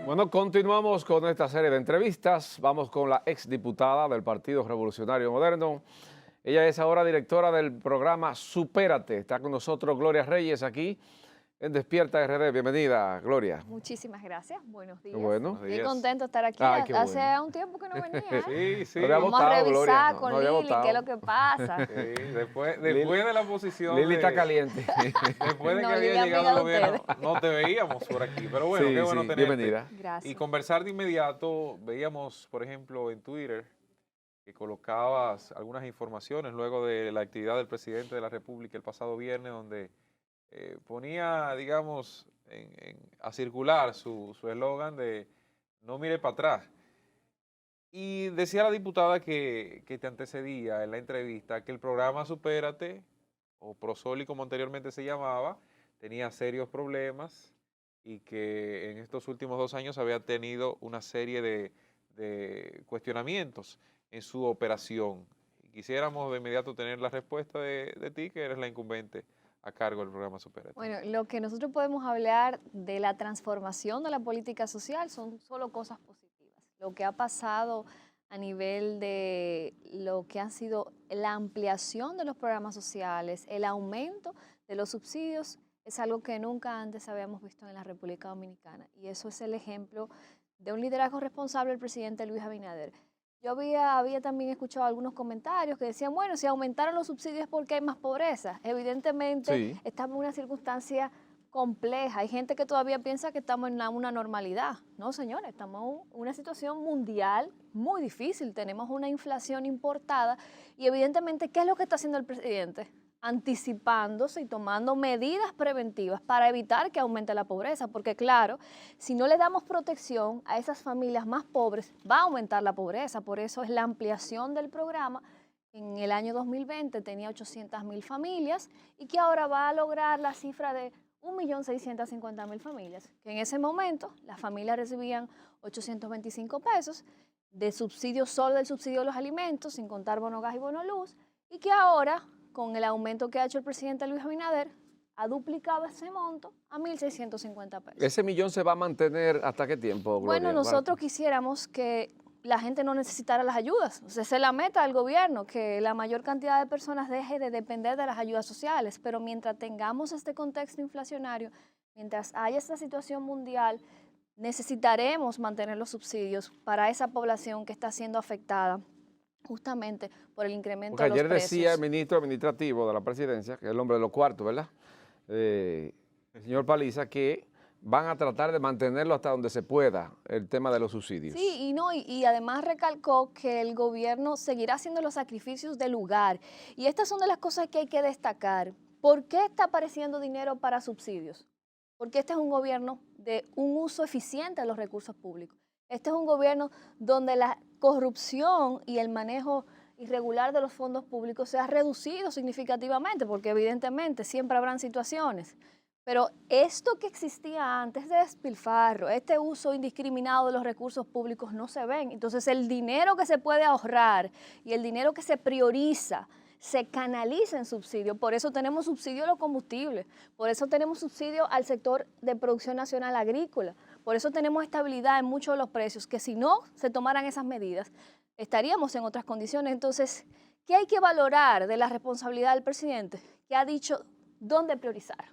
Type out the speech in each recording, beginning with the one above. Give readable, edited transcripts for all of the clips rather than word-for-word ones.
Bueno, continuamos con esta serie de entrevistas. Vamos con la exdiputada del Partido Revolucionario Moderno. Ella es ahora directora del programa Supérate. Está con nosotros Gloria Reyes aquí en Despierta RD. Bienvenida, Gloria. Muchísimas gracias, buenos Qué días. bueno. Buenos Bien días. contento de estar aquí. Ay, qué Hace bueno. un tiempo que no venía, ¿eh? Sí, sí. No había Vamos a votado, Gloria. revisar No, con no había Lili qué es votado. lo que pasa. Sí, después Lili- de la posición Lili está de, caliente. después de No, que Lili, había llegado amiga el de gobierno, ustedes. no te veíamos por aquí. Pero bueno, qué Sí, bueno sí, tenerte. bienvenida. Y Gracias. conversar de inmediato, veíamos, por ejemplo, en Twitter, que colocabas algunas informaciones luego de la actividad del presidente de la República el pasado viernes, donde ponía, digamos, a circular su eslogan de no mire para atrás. Y decía la diputada que te antecedía en la entrevista que el programa Supérate, o Prosoli como anteriormente se llamaba, tenía serios problemas y que en estos últimos 2 años había tenido una serie de cuestionamientos en su operación. Y quisiéramos de inmediato tener la respuesta de ti, que eres la incumbente a cargo del programa Supérate. Bueno, lo que nosotros podemos hablar de la transformación de la política social son solo cosas positivas. Lo que ha pasado a nivel de lo que ha sido la ampliación de los programas sociales, el aumento de los subsidios, es algo que nunca antes habíamos visto en la República Dominicana. Y eso es el ejemplo de un liderazgo responsable del presidente Luis Abinader. Yo había también escuchado algunos comentarios que decían, bueno, si aumentaron los subsidios es porque hay más pobreza. Evidentemente Sí. estamos en una circunstancia compleja. Hay gente que todavía piensa que estamos en una normalidad. No, señores, estamos en una situación mundial muy difícil. Tenemos una inflación importada y evidentemente, ¿qué es lo que está haciendo el presidente? Anticipándose y tomando medidas preventivas para evitar que aumente la pobreza, porque claro, si no le damos protección a esas familias más pobres, va a aumentar la pobreza. Por eso es la ampliación del programa. En el año 2020 tenía 800.000 familias y que ahora va a lograr la cifra de 1.650.000 familias, que en ese momento las familias recibían 825 pesos de subsidio, solo del subsidio de los alimentos, sin contar bono gas y bono luz, y que ahora, con el aumento que ha hecho el presidente Luis Abinader, ha duplicado ese monto a 1.650 pesos. ¿Ese millón se va a mantener hasta qué tiempo, Gloria? Bueno, nosotros quisiéramos que la gente no necesitara las ayudas. O sea, esa es la meta del gobierno, que la mayor cantidad de personas deje de depender de las ayudas sociales. Pero mientras tengamos este contexto inflacionario, mientras haya esta situación mundial, necesitaremos mantener los subsidios para esa población que está siendo afectada justamente por el incremento Porque de los ayer decía el precios. ministro administrativo de la presidencia, que es el hombre de los cuartos, ¿verdad? El señor Paliza, que van a tratar de mantenerlo hasta donde se pueda, el tema de los subsidios. Sí, y además recalcó que el gobierno seguirá haciendo los sacrificios del lugar. Y estas son de las cosas que hay que destacar. ¿Por qué está apareciendo dinero para subsidios? Porque este es un gobierno de un uso eficiente de los recursos públicos. Este es un gobierno donde la corrupción y el manejo irregular de los fondos públicos se ha reducido significativamente, porque evidentemente siempre habrán situaciones. Pero esto que existía antes de despilfarro, este uso indiscriminado de los recursos públicos no se ven. Entonces el dinero que se puede ahorrar y el dinero que se prioriza se canaliza en subsidio. Por eso tenemos subsidio a los combustibles, por eso tenemos subsidio al sector de producción nacional agrícola, por eso tenemos estabilidad en muchos de los precios, que si no se tomaran esas medidas, estaríamos en otras condiciones. Entonces, ¿qué hay que valorar de la responsabilidad del presidente? Que ha dicho dónde priorizar.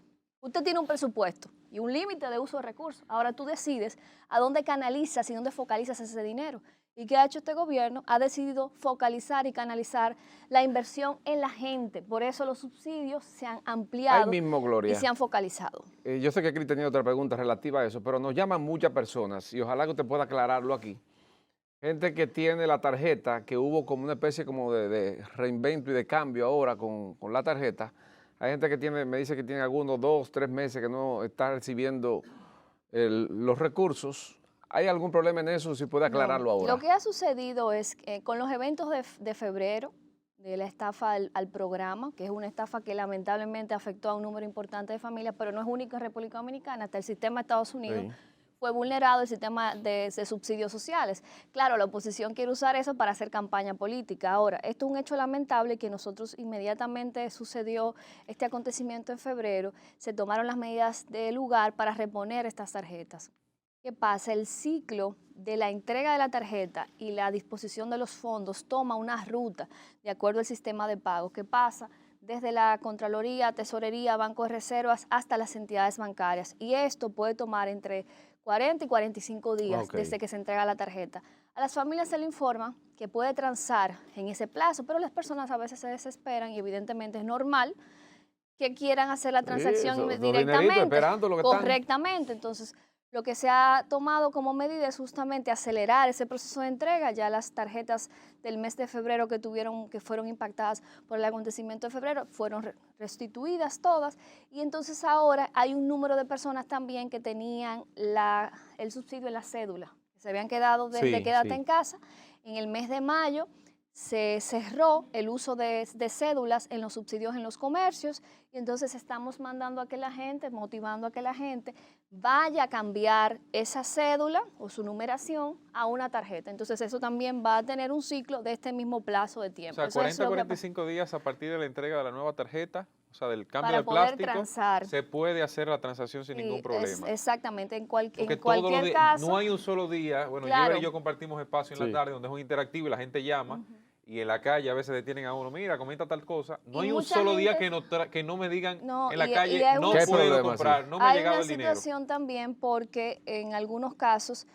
Usted tiene un presupuesto y un límite de uso de recursos. Ahora tú decides a dónde canalizas y dónde focalizas ese dinero. ¿Y qué ha hecho este gobierno? Ha decidido focalizar y canalizar la inversión en la gente. Por eso los subsidios se han Ahí ampliado mismo, Gloria. y se han focalizado. Yo sé que Cris tenía otra pregunta relativa a eso, pero nos llaman muchas personas y ojalá que usted pueda aclararlo aquí. Gente que tiene la tarjeta, que hubo como una especie como de reinvento y de cambio ahora con la tarjeta. Hay gente que tiene, me dice que tiene algunos 2, 3 meses que no está recibiendo los recursos. ¿Hay algún problema en eso? Si puede aclararlo No, ahora. lo que ha sucedido es que con los eventos de febrero, de la estafa al programa, que es una estafa que lamentablemente afectó a un número importante de familias, pero no es único en República Dominicana, hasta el sistema de Estados Unidos Sí. fue vulnerado, el sistema de subsidios sociales. Claro, la oposición quiere usar eso para hacer campaña política. Ahora, esto es un hecho lamentable que nosotros inmediatamente sucedió este acontecimiento en febrero, se tomaron las medidas de lugar para reponer estas tarjetas. ¿Qué pasa? El ciclo de la entrega de la tarjeta y la disposición de los fondos toma una ruta de acuerdo al sistema de pago que pasa desde la Contraloría, Tesorería, Banco de Reservas hasta las entidades bancarias. Y esto puede tomar entre 40 y 45 días desde que se entrega la tarjeta. A las familias se le informa que puede transar en ese plazo, pero las personas a veces se desesperan y evidentemente es normal que quieran hacer la transacción directamente, esperando lo que correctamente. Entonces, lo que se ha tomado como medida es justamente acelerar ese proceso de entrega. Ya las tarjetas del mes de febrero que fueron impactadas por el acontecimiento de febrero fueron restituidas todas, y entonces ahora hay un número de personas también que tenían el subsidio en la cédula, que se habían quedado desde Quédate en casa. En el mes de mayo se cerró el uso de cédulas en los subsidios en los comercios, y entonces estamos mandando a que la gente, motivando a que la gente vaya a cambiar esa cédula o su numeración a una tarjeta. Entonces eso también va a tener un ciclo de este mismo plazo de tiempo. O sea, 40 a 45 días a partir de la entrega de la nueva tarjeta, o sea, del cambio para de poder plástico, transar. se puede hacer la transacción sin ningún problema. Exactamente, en cualquier Porque caso. no hay un solo día, bueno, claro. yo y yo compartimos espacio en la tarde donde es muy interactivo y la gente llama, y en la calle a veces detienen a uno, mira, comenta tal cosa. No hay un solo día que no me digan en la calle, no puedo comprar, no me ha llegado el dinero. Hay una situación también porque en algunos casos,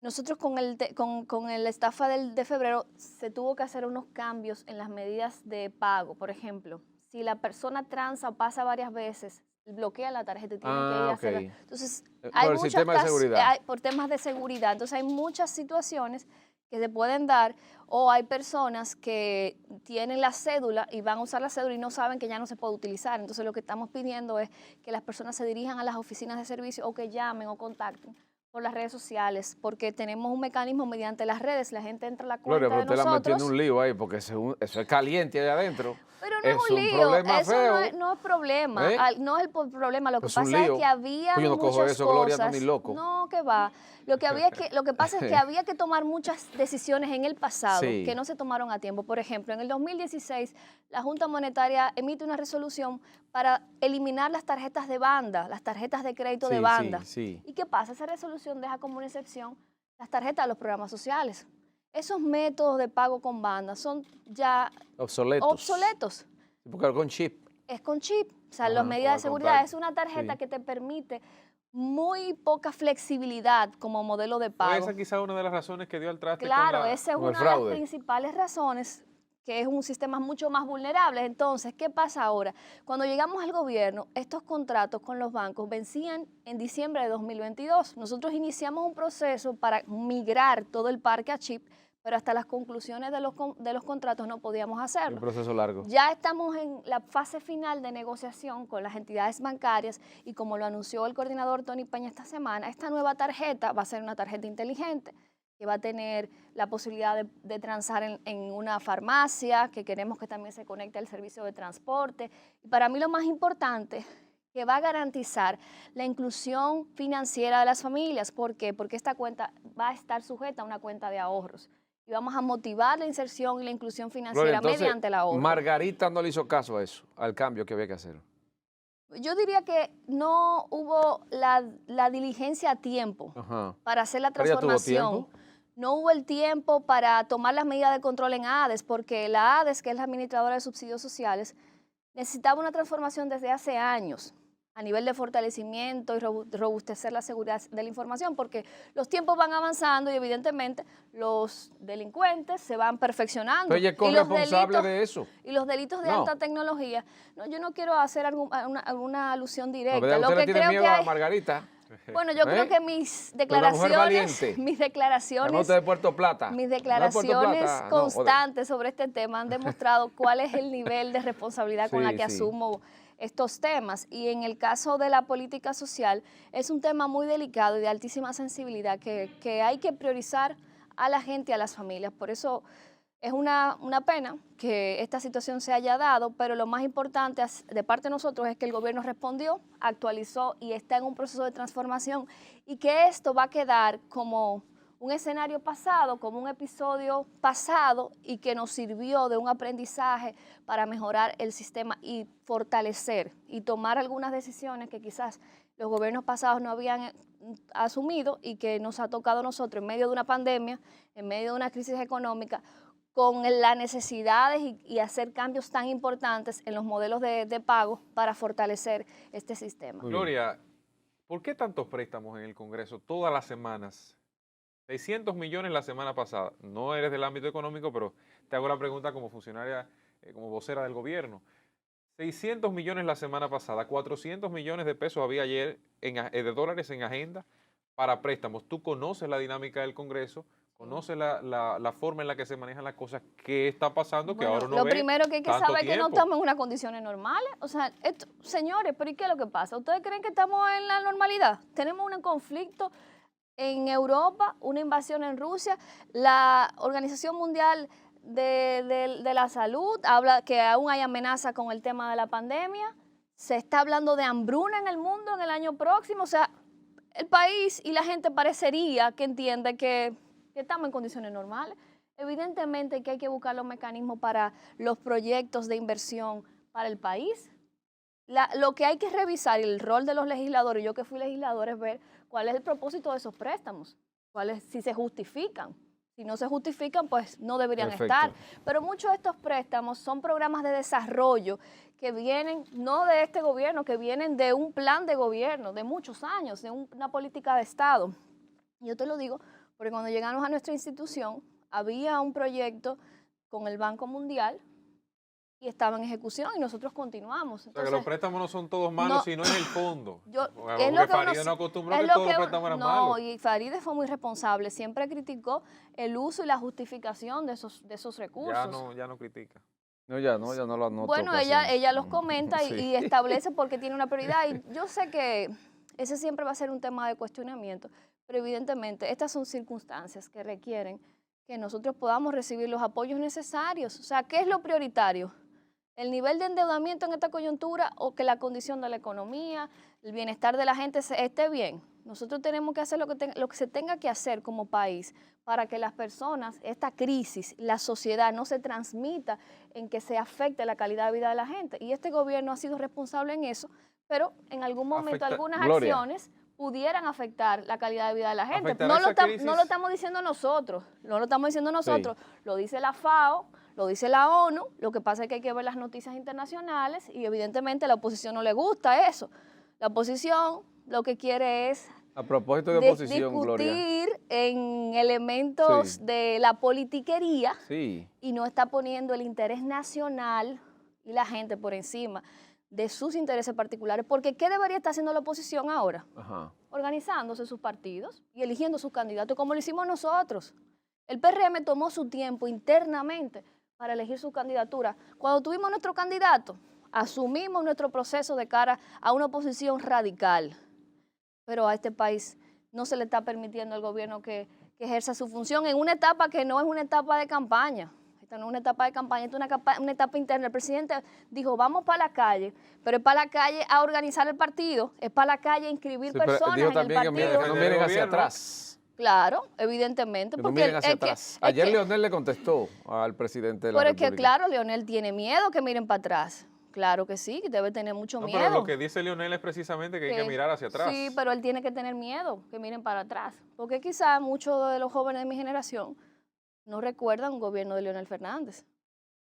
nosotros con el estafa de febrero se tuvo que hacer unos cambios en las medidas de pago. Por ejemplo, si la persona transa o pasa varias veces, bloquea la tarjeta y tienen que ir a hacerla. Entonces, hay por el sistema de seguridad. por temas de seguridad. Entonces, hay muchas situaciones que se pueden dar, o hay personas que tienen la cédula y van a usar la cédula y no saben que ya no se puede utilizar. Entonces lo que estamos pidiendo es que las personas se dirijan a las oficinas de servicio o que llamen o contacten por las redes sociales, porque tenemos un mecanismo mediante las redes, la gente entra a la cuenta pero de usted nosotros. la metió en un lío ahí, porque eso es caliente ahí adentro. Pero no es un lío, problema eso feo. no es problema, no es el problema, lo que pasa es que había pues yo no cojo eso, Gloria, no, ni loco. No, que va. Lo que pasa es que había que tomar muchas decisiones en el pasado que no se tomaron a tiempo. Por ejemplo, en el 2016, la Junta Monetaria emite una resolución para eliminar las tarjetas de banda, las tarjetas de crédito de banda. ¿Y qué pasa? Esa resolución deja como una excepción las tarjetas de los programas sociales. Esos métodos de pago con banda son ya obsoletos. Porque es con chip. Es con chip. O sea, las medidas de seguridad es una tarjeta que te permite muy poca flexibilidad como modelo de pago. Esa quizá una de las razones que dio al traste Claro, con esa es una de las principales razones, que es un sistema mucho más vulnerable. Entonces, ¿qué pasa ahora? Cuando llegamos al gobierno, estos contratos con los bancos vencían en diciembre de 2022. Nosotros iniciamos un proceso para migrar todo el parque a chip, pero hasta las conclusiones de los contratos no podíamos hacerlo. Un proceso largo. Ya estamos en la fase final de negociación con las entidades bancarias y como lo anunció el coordinador Tony Peña esta semana, esta nueva tarjeta va a ser una tarjeta inteligente que va a tener la posibilidad de transar en una farmacia, que queremos que también se conecte al servicio de transporte. Y para mí lo más importante, que va a garantizar la inclusión financiera de las familias. ¿Por qué? Porque esta cuenta va a estar sujeta a una cuenta de ahorros. Y vamos a motivar la inserción y la inclusión financiera mediante el ahorro. Margarita no le hizo caso a eso, al cambio que había que hacer. Yo diría que no hubo la diligencia a tiempo para hacer la transformación. No hubo el tiempo para tomar las medidas de control en ADES, porque la ADES, que es la administradora de subsidios sociales, necesitaba una transformación desde hace años a nivel de fortalecimiento y robustecer la seguridad de la información, porque los tiempos van avanzando y evidentemente los delincuentes se van perfeccionando. Pero ella es corresponsable de eso. Y los delitos de alta tecnología. No, yo no quiero hacer alguna alusión directa. Lo que tiene miedo a Margarita. Bueno, yo creo que mis declaraciones de Puerto Plata. Mis declaraciones constantes sobre este tema han demostrado cuál es el nivel de responsabilidad con la que asumo estos temas. Y en el caso de la política social, es un tema muy delicado y de altísima sensibilidad que hay que priorizar a la gente y a las familias. Por eso es una pena que esta situación se haya dado, pero lo más importante de parte de nosotros es que el gobierno respondió, actualizó y está en un proceso de transformación, y que esto va a quedar como un escenario pasado como un episodio pasado y que nos sirvió de un aprendizaje para mejorar el sistema y fortalecer y tomar algunas decisiones que quizás los gobiernos pasados no habían asumido y que nos ha tocado a nosotros en medio de una pandemia, en medio de una crisis económica, con las necesidades y hacer cambios tan importantes en los modelos de pago para fortalecer este sistema. Muy bien. Gloria, ¿por qué tantos préstamos en el Congreso todas las semanas? 600 millones la semana pasada. No eres del ámbito económico, pero te hago la pregunta como funcionaria, como vocera del gobierno. 600 millones la semana pasada, 400 millones de pesos había ayer de dólares en agenda para préstamos. Tú conoces la dinámica del Congreso, conoces la forma en la que se manejan las cosas, qué está pasando, que Bueno, ahora no lo ve primero que hay que tanto saber es que no tiempo. estamos en unas condiciones normales. O sea, señores, pero ¿y qué es lo que pasa? ¿Ustedes creen que estamos en la normalidad? Tenemos un conflicto en Europa, una invasión en Rusia, la Organización Mundial de la Salud habla que aún hay amenaza con el tema de la pandemia, se está hablando de hambruna en el mundo en el año próximo, o sea, el país y la gente parecería que entiende que estamos en condiciones normales. Evidentemente que hay que buscar los mecanismos para los proyectos de inversión para el país. Lo que hay que revisar, y el rol de los legisladores, yo que fui legislador, es ver cuál es el propósito de esos préstamos, si se justifican. Si no se justifican, pues no deberían estar. Pero muchos de estos préstamos son programas de desarrollo que vienen, no de este gobierno, que vienen de un plan de gobierno de muchos años, de una política de Estado. Y yo te lo digo porque cuando llegamos a nuestra institución, había un proyecto con el Banco Mundial y estaba en ejecución y nosotros continuamos. Entonces, o sea, que los préstamos no son todos malos, sino en el fondo. Es lo que Farideh no acostumbró que todos los préstamos eran malos. No, y Farideh fue muy responsable, siempre criticó el uso y la justificación de esos recursos. Ya no critica. No, ya no lo anoto. Bueno, ella los comenta y establece por qué tiene una prioridad. Y yo sé que ese siempre va a ser un tema de cuestionamiento, pero evidentemente estas son circunstancias que requieren que nosotros podamos recibir los apoyos necesarios. O sea, ¿qué es lo prioritario? ¿El nivel de endeudamiento en esta coyuntura o que la condición de la economía, el bienestar de la gente esté bien? Nosotros tenemos que hacer lo que se tenga que hacer como país para que las personas, esta crisis, la sociedad no se transmita en que se afecte la calidad de vida de la gente. Y este gobierno ha sido responsable en eso, pero en algún momento algunas acciones pudieran afectar la calidad de vida de la gente. No lo estamos diciendo nosotros, lo dice la FAO, lo dice la ONU, lo que pasa es que hay que ver las noticias internacionales y evidentemente a la oposición no le gusta eso. La oposición lo que quiere es a propósito de oposición, discutir en elementos de la politiquería y no está poniendo el interés nacional y la gente por encima de sus intereses particulares, porque ¿qué debería estar haciendo la oposición ahora? Organizándose sus partidos y eligiendo sus candidatos, como lo hicimos nosotros. El PRM tomó su tiempo internamente para elegir su candidatura. Cuando tuvimos nuestro candidato, asumimos nuestro proceso de cara a una oposición radical, pero a este país no se le está permitiendo al gobierno que ejerza su función en una etapa que no es una etapa de campaña. Esta no es una etapa de campaña, esta es una etapa interna. El presidente dijo, vamos para la calle, pero es para la calle a organizar el partido, es para la calle a inscribir personas en el partido. Que no miren hacia atrás. Claro, evidentemente. Que no miren hacia atrás. Ayer Leonel le contestó al presidente de la República. Pero es que claro, Leonel tiene miedo que miren para atrás. Claro que sí, que debe tener mucho miedo. Pero lo que dice Leonel es precisamente que hay que mirar hacia atrás. Sí, pero él tiene que tener miedo que miren para atrás. Porque quizás muchos de los jóvenes de mi generación no recuerdan un gobierno de Leonel Fernández.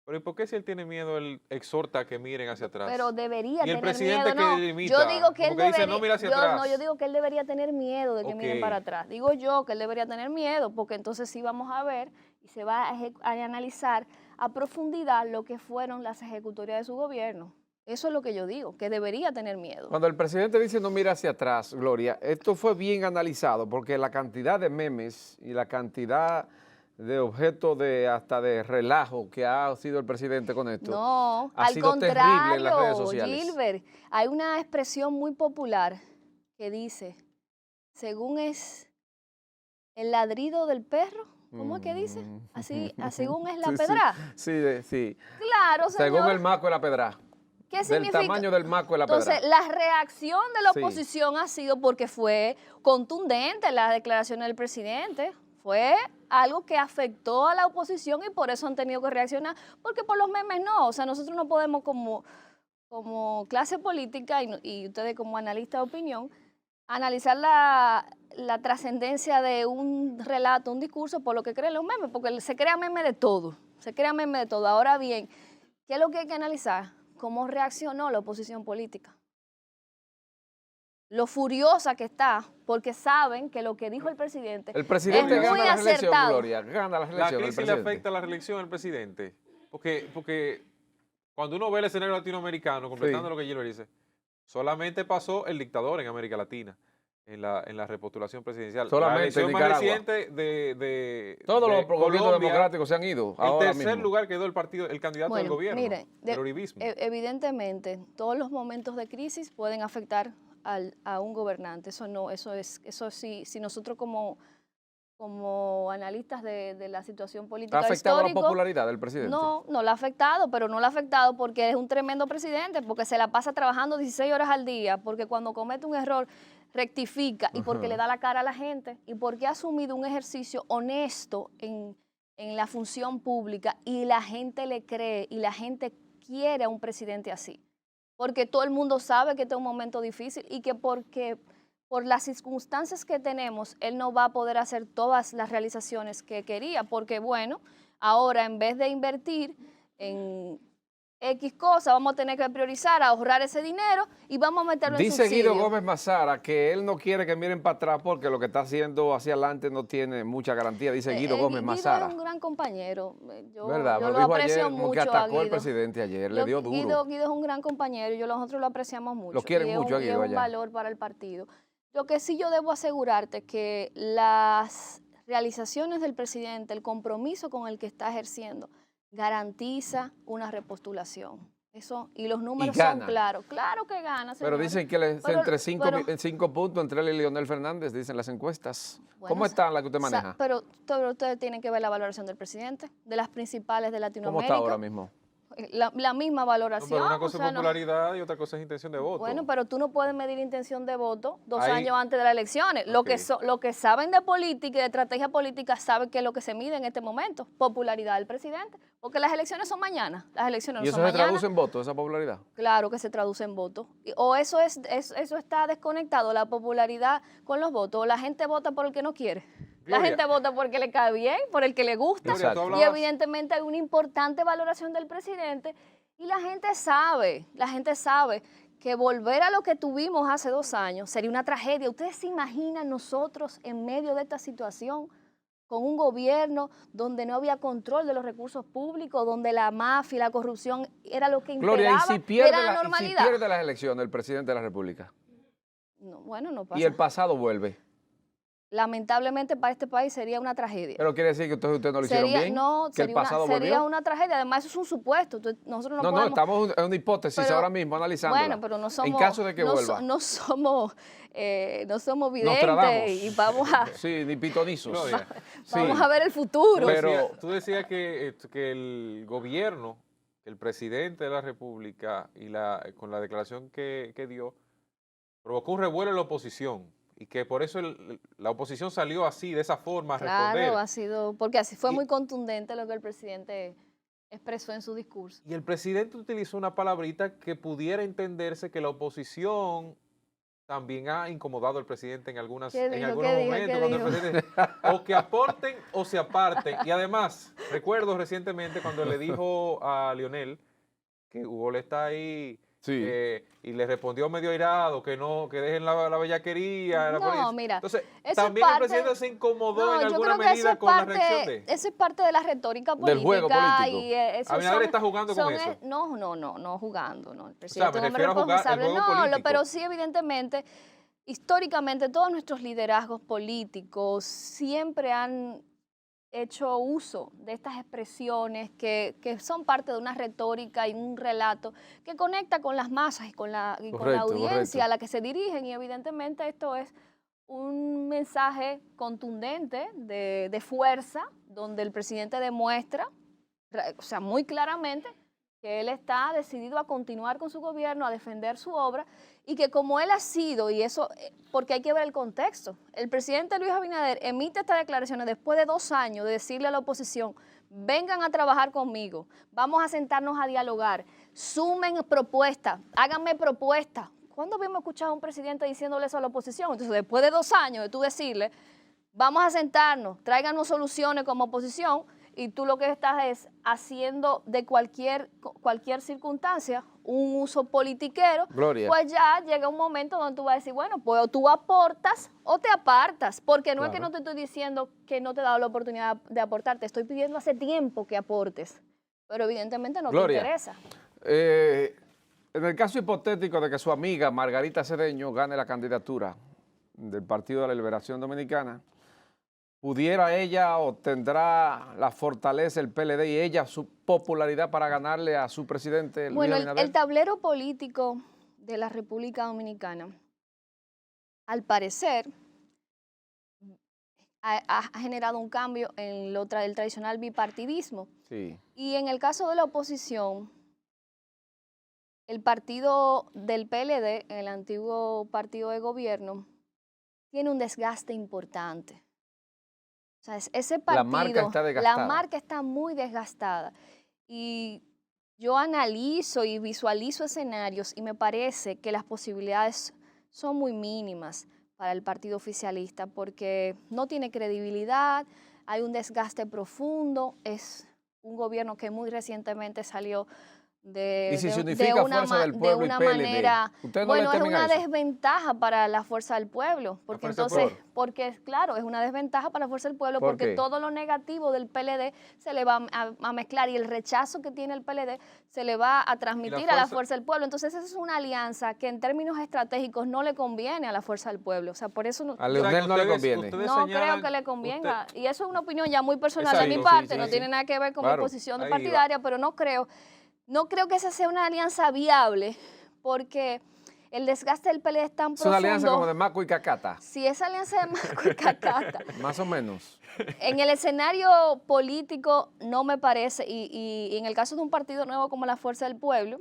Pero ¿y por qué si él tiene miedo, él exhorta a que miren hacia atrás? Pero debería tener miedo. Y el presidente que limita, yo digo que él debería, dice, no mira hacia atrás. No, yo digo que él debería tener miedo de que miren para atrás. Digo yo que él debería tener miedo, porque entonces sí vamos a ver y se va a analizar a profundidad lo que fueron las ejecutorias de su gobierno. Eso es lo que yo digo, que debería tener miedo. Cuando el presidente dice no mira hacia atrás, Gloria, esto fue bien analizado porque la cantidad de memes y la cantidad de objetos hasta de relajo que ha sido el presidente con esto. No, al contrario, en las redes sociales. Gilbert, hay una expresión muy popular que dice, según es el ladrido del perro, ¿cómo es que dice? Así, según es la pedra. Sí. Claro, señor. Según el maco de la pedra. ¿Qué significa? Del tamaño del maco de la pedra. Entonces, la reacción de la oposición ha sido porque fue contundente la declaración del presidente. Fue algo que afectó a la oposición y por eso han tenido que reaccionar, porque por los memes no, o sea, nosotros no podemos como clase política y ustedes como analistas de opinión, analizar la trascendencia de un relato, un discurso por lo que creen los memes, porque se crea meme de todo, se crea meme de todo. Ahora bien, ¿qué es lo que hay que analizar? ¿Cómo reaccionó la oposición política? Lo furiosa que está, porque saben que lo que dijo el presidente El presidente es muy gana la reelección, acertado. Gloria, gana la La reelección el crisis le presidente. afecta a la reelección del presidente, porque cuando uno ve el escenario latinoamericano, completando Sí. lo que Gilbert dice, solamente pasó el dictador en América Latina, en la repostulación presidencial. Solamente la elección en más Nicaragua. reciente de Todos de los gobiernos Colombia, democráticos se han ido en ahora tercer mismo. lugar quedó el candidato del Bueno, gobierno, miren, del uribismo. evidentemente, todos los momentos de crisis pueden afectar a un gobernante. Eso sí, si nosotros como analistas de la situación ¿Ha política afectado la histórico, popularidad del presidente? no la ha afectado, pero no la ha afectado porque es un tremendo presidente, porque se la pasa trabajando 16 horas al día, porque cuando comete un error rectifica y porque le da la cara a la gente y porque ha asumido un ejercicio honesto en la función pública y la gente le cree y la gente quiere a un presidente así. Porque todo el mundo sabe que este es un momento difícil y que porque por las circunstancias que tenemos, él no va a poder hacer todas las realizaciones que quería, porque bueno, ahora en vez de invertir en X cosas, vamos a tener que priorizar, ahorrar ese dinero y vamos a meterlo en Dice subsidio. Guido Gómez Mazara que él no quiere que miren para atrás porque lo que está haciendo hacia adelante no tiene mucha garantía, dice Guido Gómez Guido Mazara. es un gran compañero. ¿Verdad? Yo Me lo dijo aprecio ayer como que mucho a atacó al Guido. presidente ayer, le dio duro. Guido es un gran compañero y nosotros lo apreciamos mucho. Lo quieren y es mucho a y Guido es un allá. valor para el partido. Lo que sí yo debo asegurarte que las realizaciones del presidente, el compromiso con el que está ejerciendo, garantiza una repostulación. Eso, y los números son gana. claros. Claro que gana, Pero señores. dicen que entre pero- 5 puntos entre él y Leonel Fernández, dicen las encuestas. Bueno, ¿Cómo están las que usted maneja? Pero ustedes tienen que ver la valoración del presidente, de las principales de ¿Cómo Latinoamérica. está ahora mismo? La misma No, valoración. pero una o cosa sea, es popularidad y otra cosa es intención de voto. Bueno, pero tú no puedes medir intención de voto 2 Ahí- años antes de las elecciones. Ok. Lo que saben de política y de estrategia política saben que es lo que se mide en este momento, popularidad del presidente, porque las elecciones son mañana. Las elecciones no ¿Y eso son se mañana. traduce en votos, esa popularidad? Claro que se traduce en votos. O eso está desconectado, la popularidad con los votos. O la gente vota por el que no quiere. La Gloria. gente vota por el que le cae bien, por el que le gusta. Gloria, tú Exacto. Y hablabas- evidentemente hay una importante valoración del presidente. Y la gente sabe que volver a lo que tuvimos hace 2 años sería una tragedia. ¿Ustedes se imaginan nosotros en medio de esta situación? Con un gobierno donde no había control de los recursos públicos, donde la mafia y la corrupción era lo que Gloria, imperaba, ¿y si pierde, era la y si normalidad. pierde las elecciones el presidente de la República? No, bueno, no pasa. Y el pasado vuelve. Lamentablemente para este país sería una tragedia. Pero quiere decir que ustedes no lo hicieron bien, No, que el pasado sería volvió. una tragedia. Además, eso es un supuesto. Nosotros no No, podemos... estamos en una hipótesis Pero, ahora mismo analizando. Bueno, pero no somos... En caso de que no, vuelva. no somos Nostradamus. videntes y vamos a, Sí, ni pitonizos. Gloria, Sí. vamos a ver el futuro. Pero- Tú decías que el gobierno, el presidente de la República y con la declaración que dio, provocó un revuelo en la oposición y que por eso la oposición salió así, de esa forma, a responder. Claro, ha sido... Porque así fue Y- muy contundente lo que el presidente expresó en su discurso. Y el presidente utilizó una palabrita que pudiera entenderse que la oposición también ha incomodado al presidente en algunos ¿Qué dijo? momentos. ¿Qué Cuando el dijo? presidente, o que aporten o se aparten. Y además, recuerdo recientemente cuando le dijo a Lionel que Hugo le está ahí Sí. y le respondió medio airado que no, que dejen la bellaquería. No, mira, Entonces, eso es también el parte- presidente se incomodó No, en yo alguna creo que eso medida es con la parte, reacción de... eso es parte de la retórica política. Del juego político. Y eso Abinader son- está jugando con son eso. No jugando, no. El me presidente es un hombre refiero a jugar el responsable. juego No, político. pero sí, evidentemente, históricamente, todos nuestros liderazgos políticos siempre han hecho uso de estas expresiones que son parte de una retórica y un relato que conecta con las masas y con la Correcto, audiencia correcto. a la que se dirigen, y evidentemente esto es un mensaje contundente de fuerza, donde el presidente demuestra, o sea, muy claramente que él está decidido a continuar con su gobierno, a defender su obra, y que como él ha sido, y eso, porque hay que ver el contexto, el presidente Luis Abinader emite estas declaraciones después de 2 años de decirle a la oposición, vengan a trabajar conmigo, vamos a sentarnos a dialogar, sumen propuestas, háganme propuestas. ¿Cuándo habíamos escuchado a un presidente diciéndole eso a la oposición? Entonces, después de 2 años de tú decirle, vamos a sentarnos, tráiganos soluciones como oposición, y tú lo que estás es haciendo de cualquier circunstancia un uso politiquero, Gloria. pues ya llega un momento donde tú vas a decir, bueno, pues o tú aportas o te apartas, porque no es que no te estoy diciendo que no te he dado la oportunidad de aportar, te estoy pidiendo hace tiempo que aportes, pero evidentemente no Gloria, te interesa. En el caso hipotético de que su amiga Margarita Cedeño gane la candidatura del Partido de la Liberación Dominicana, ¿pudiera ella o tendrá la fortaleza el PLD y ella su popularidad para ganarle a su presidente Luis Bueno, Abinader? el tablero político de la República Dominicana, al parecer, ha generado un cambio en el tradicional bipartidismo. Sí. Y en el caso de la oposición, el partido del PLD, el antiguo partido de gobierno, tiene un desgaste importante. O sea, ese partido, la marca está muy desgastada. Y yo analizo y visualizo escenarios y me parece que las posibilidades son muy mínimas para el partido oficialista porque no tiene credibilidad, hay un desgaste profundo, es un gobierno que muy recientemente salió ¿Y si se unifica Fuerza del Pueblo de una y PLD? manera, ¿Ustedes no bueno, le es temen a una eso? desventaja para la Fuerza del Pueblo, porque Fuerza del entonces, Pueblo. porque claro, es una desventaja para la Fuerza del Pueblo ¿Por porque qué? todo lo negativo del PLD se le va a mezclar y el rechazo que tiene el PLD se le va a transmitir a la Fuerza del Pueblo. Entonces esa es una alianza que en términos estratégicos no le conviene a la Fuerza del Pueblo. O sea, por eso no, A Leonel no le conviene. no creo que le convenga. Y eso es una opinión ya muy personal de mi Exacto, parte, sí, no sí, tiene sí. nada que ver con Claro. mi posición Ahí va. partidaria, pero no creo que esa sea una alianza viable porque el desgaste del PLD es tan Es una alianza como de profundo. Maco y Cacata, Si esa alianza de Marco y Cacata, más o menos. en el escenario político no me parece, y en el caso de un partido nuevo como la Fuerza del Pueblo,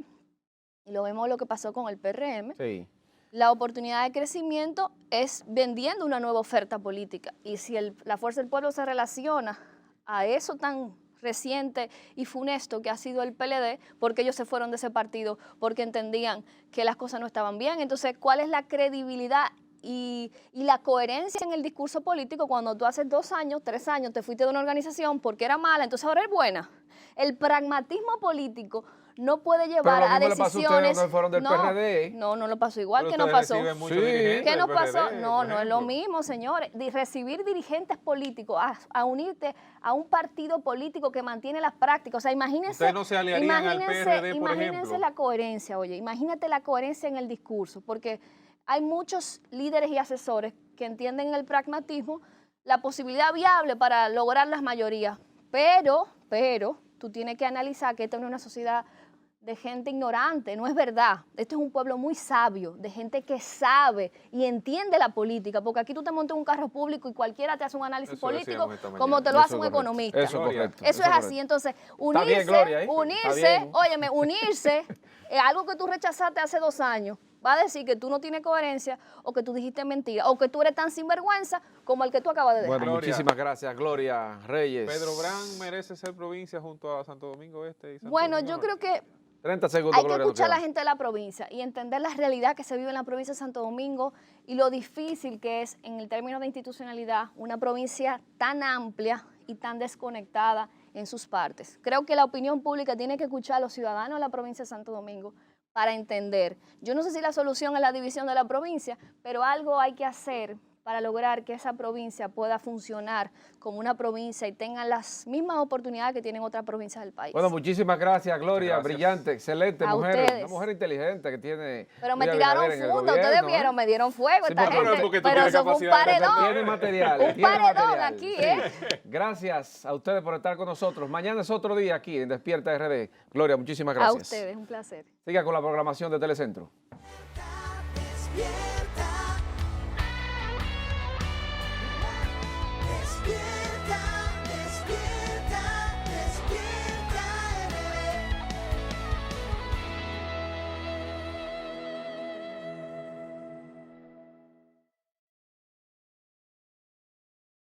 y lo vemos lo que pasó con el PRM, Sí. la oportunidad de crecimiento es vendiendo una nueva oferta política. Y si la Fuerza del Pueblo se relaciona a eso tan reciente y funesto que ha sido el PLD, porque ellos se fueron de ese partido, porque entendían que las cosas no estaban bien. Entonces, ¿cuál es la credibilidad y la coherencia en el discurso político cuando tú hace 2 años, 3 años te fuiste de una organización porque era mala, entonces ahora es buena? El pragmatismo político no puede llevar a decisiones. Pero fueron del PRD. No lo pasó igual. Pero que no ustedes pasó? reciben muchos Sí. dirigentes ¿Qué del nos PRD, pasó? No, por no es lo ejemplo. mismo, señores. Recibir dirigentes políticos, a unirte a un partido político que mantiene las prácticas. O sea, imagínense. ¿Ustedes no se aliarían al PRD, por imagínense ejemplo? la coherencia, oye. Imagínate la coherencia en el discurso, porque hay muchos líderes y asesores que entienden el pragmatismo, la posibilidad viable para lograr las mayorías. Pero, tú tienes que analizar que esta no es una sociedad de gente ignorante, no es verdad. Esto es un pueblo muy sabio, de gente que sabe y entiende la política, porque aquí tú te montas en un carro público y cualquiera te hace un análisis Eso político decíamos esta como mañana. te lo Eso hace es un correcto. economista. Eso es Gloria. correcto. Eso es correcto. así, entonces bien, unirse, Gloria, Está bien. óyeme, unirse es algo que tú rechazaste hace 2 años, va a decir que tú no tienes coherencia o que tú dijiste mentira o que tú eres tan sinvergüenza como el que tú acabas de dejar. Bueno, Gloria. muchísimas gracias, Gloria Reyes. Pedro Brán merece ser provincia junto a Santo Domingo Este y Santo Bueno, Domingo yo Norte. creo que 30 segundos, hay que Gloria. nos escuchar a la quedan. gente de la provincia y entender la realidad que se vive en la provincia de Santo Domingo y lo difícil que es en el término de institucionalidad una provincia tan amplia y tan desconectada en sus partes. Creo que la opinión pública tiene que escuchar a los ciudadanos de la provincia de Santo Domingo para entender. Yo no sé si la solución es la división de la provincia, pero algo hay que hacer para lograr que esa provincia pueda funcionar como una provincia y tenga las mismas oportunidades que tienen otras provincias del país. Bueno, muchísimas gracias, Gloria. Gracias. Brillante, excelente A mujer. ustedes. Una mujer inteligente que tiene. Pero me Luis tiraron Abinader en el funda, ustedes gobierno, vieron, me dieron fuego Sí, esta pero gente. porque tú Pero tienes eso fue un capacidad de paredón. Tiene material. Un tiene paredón material. aquí, Sí. Gracias a ustedes por estar con nosotros. Mañana es otro día aquí en Despierta RD. Gloria, muchísimas A gracias. ustedes, un placer. Siga con la programación de Telecentro. Despierta.